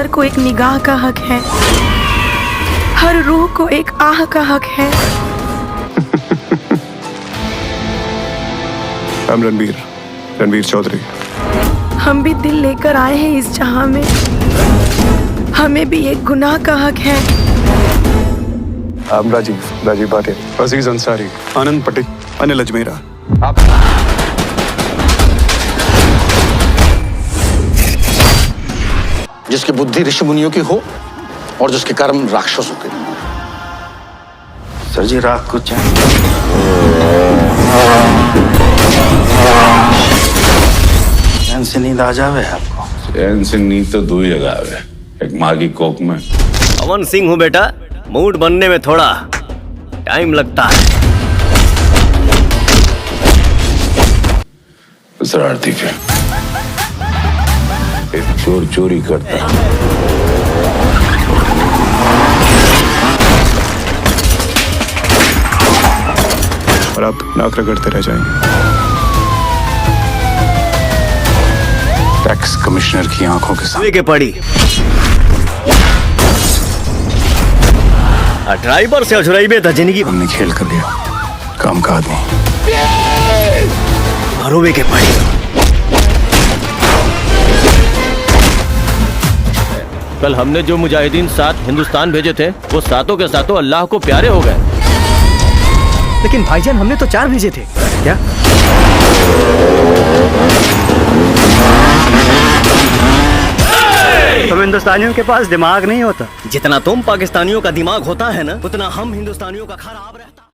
नजर को एक निगाह का हक है, हर रूह को एक आह का हक है। हम रणवीर चौधरी। हम भी दिल लेकर आए हैं इस जहां में, हमें भी एक गुनाह का हक है। I'm राजीव भाटिया, अजीज अंसारी, आनंद पटेल, अनिल अजमेरा। आप जिसकी बुद्धि ऋषि मुनियों की हो और जिसके कर्म राक्षसों के। सर जी रात को चैन से नींद आ जावे आपको? चैन से नींद तो दो ही जगह है, एक माँ की कोख में। पवन सिंह हूँ बेटा, मूड बनने में थोड़ा टाइम लगता है। शरारती पे एक चोर चोरी करता है। और आप नाक रगड़ते रह जाएंगे। टैक्स कमिश्नर की आंखों के सामने के पड़ी ड्राइवर से अझुराई में जिंदगी हमने खेल कर लिया, काम का आदमी। भरोवे के पड़ी कल हमने जो मुजाहिदीन 7 हिंदुस्तान भेजे थे वो सातों के सातों अल्लाह को प्यारे हो गए। लेकिन भाईजान हमने तो 4 भेजे थे। क्या? तुम हिंदुस्तानियों के पास दिमाग नहीं होता। जितना तुम पाकिस्तानियों का दिमाग होता है ना, उतना हम हिंदुस्तानियों का खराब रहता।